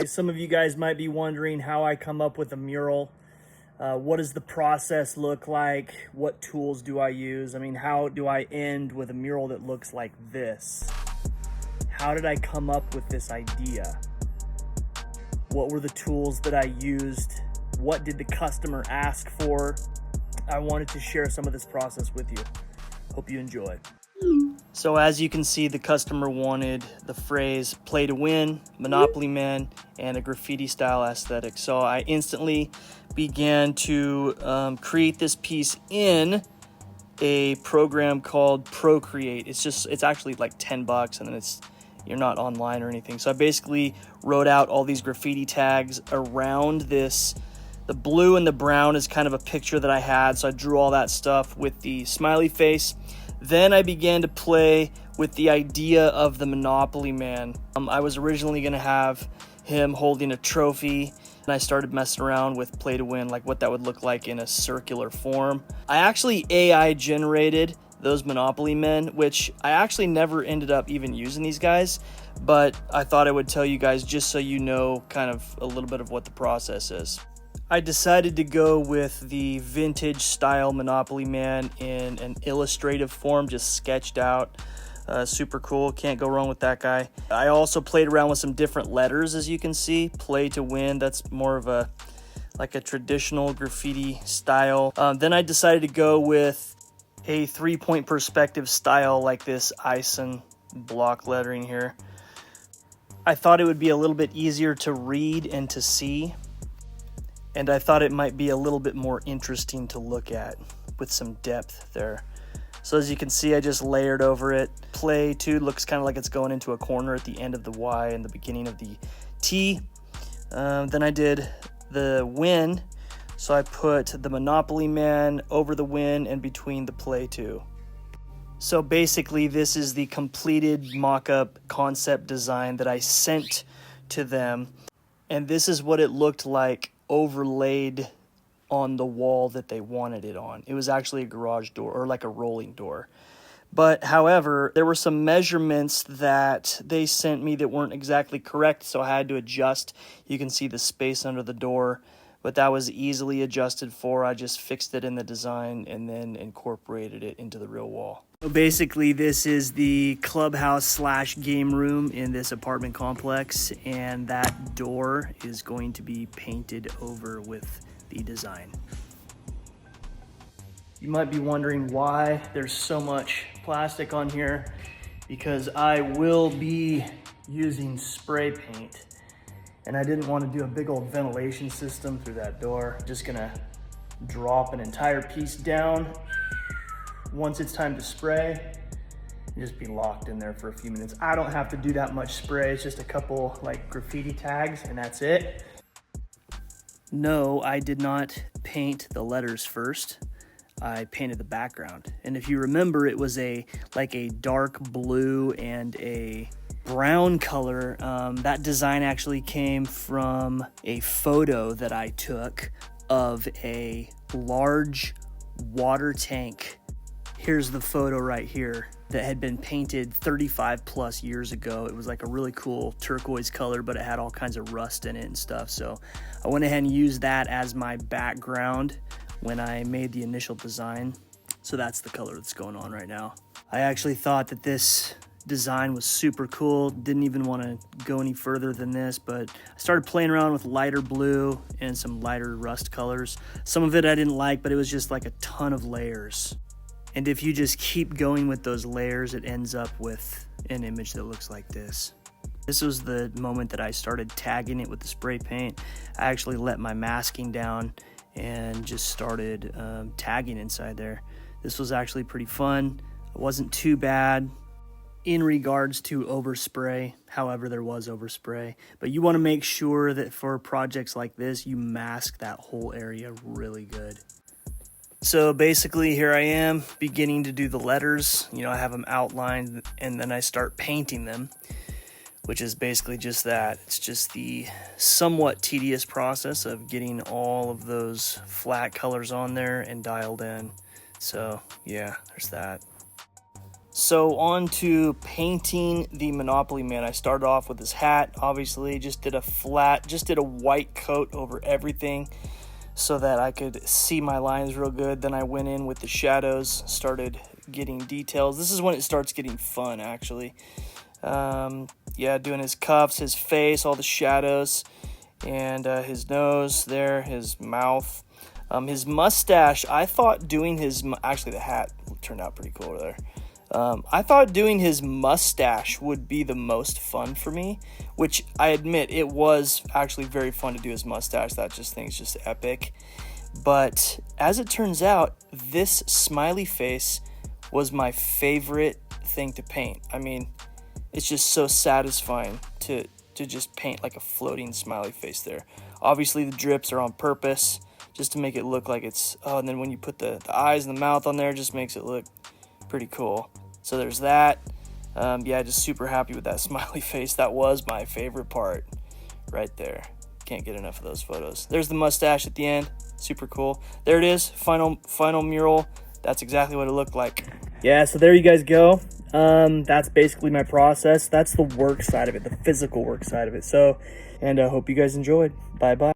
Some of you guys might be wondering how I come up with a mural. What does the process look like? What tools do I use? I mean, how do I end with a mural that looks like this? How did I come up with this idea? What were the tools that I used? What did the customer ask for? I wanted to share some of this process with you. Hope you enjoy. So as you can see, the customer wanted the phrase play to win, Monopoly Man, and a graffiti style aesthetic. So I instantly began to create this piece in a program called Procreate. It's actually like $10 and then you're not online or anything. So I basically wrote out all these graffiti tags around this. The blue and the brown is kind of a picture that I had. So I drew all that stuff with the smiley face. Then I began to play with the idea of the Monopoly Man. I was originally going to have him holding a trophy, and I started messing around with play to win, like what that would look like in a circular form. I actually AI generated those Monopoly Men, which I actually never ended up even using these guys, but I thought I would tell you guys just so you know kind of a little bit of what the process is. I decided to go with the vintage style Monopoly Man in an illustrative form, just sketched out. Super cool, can't go wrong with that guy. I also played around with some different letters, as you can see. Play to win, that's more of a traditional graffiti style. Then I decided to go with a 3-point perspective style like this Ison block lettering here. I thought it would be a little bit easier to read and to see, and I thought it might be a little bit more interesting to look at with some depth there. So as you can see, I just layered over it. Play to looks kind of like it's going into a corner at the end of the Y and the beginning of the T. Then I did the win. So I put the Monopoly Man over the win and between the play to. So basically this is the completed mock-up concept design that I sent to them. And this is what it looked like overlaid on the wall that they wanted it on. It was actually a garage door or like a rolling door. But however, there were some measurements that they sent me that weren't exactly correct, so I had to adjust. You can see the space under the door, but that was easily adjusted for. I just fixed it in the design and then incorporated it into the real wall. So basically this is the clubhouse / game room in this apartment complex, and that door is going to be painted over with the design. You might be wondering why there's so much plastic on here, because I will be using spray paint, and I didn't want to do a big old ventilation system through that door. Just gonna drop an entire piece down. Once it's time to spray, just be locked in there for a few minutes. I don't have to do that much spray. It's just a couple like graffiti tags and that's it. No, I did not paint the letters first. I painted the background. And if you remember, it was like a dark blue and a brown color. That design actually came from a photo that I took of a large water tank. Here's the photo right here that had been painted 35 plus years ago. It was like a really cool turquoise color, but it had all kinds of rust in it and stuff. So I went ahead and used that as my background when I made the initial design. So that's the color that's going on right now. I actually thought that this design was super cool. Didn't even want to go any further than this, but I started playing around with lighter blue and some lighter rust colors. Some of it I didn't like, but it was just like a ton of layers. And if you just keep going with those layers, it ends up with an image that looks like this. This was the moment that I started tagging it with the spray paint. I actually let my masking down and just started tagging inside there. This was actually pretty fun. It wasn't too bad in regards to overspray. However, there was overspray. But you want to make sure that for projects like this, you mask that whole area really good. So basically here I am beginning to do the letters. You know, I have them outlined and then I start painting them, which is basically just that. It's just the somewhat tedious process of getting all of those flat colors on there and dialed in. So yeah, there's that. So on to painting the Monopoly Man. I started off with his hat, obviously, just did a white coat over everything so that I could see my lines real good. Then I went in with the shadows, started getting details. This is when it starts getting fun, actually. Yeah, doing his cuffs, his face, all the shadows, and his nose there, his mouth. His mustache, I thought doing actually the hat turned out pretty cool there. I thought doing his mustache would be the most fun for me, which I admit it was actually very fun to do his mustache. That thing's just epic. But as it turns out, this smiley face was my favorite thing to paint. I mean, it's just so satisfying to just paint like a floating smiley face there. Obviously the drips are on purpose just to make it look like it's, and then when you put the eyes and the mouth on there, it just makes it look pretty cool. So there's that. Yeah, just super happy with that smiley face. That was my favorite part right there. Can't get enough of those photos. There's the mustache at the end. Super cool. There it is. Final mural. That's exactly what it looked like. Yeah, so there you guys go. That's basically my process. That's the work side of it, the physical work side of it. So, and I hope you guys enjoyed. Bye-bye.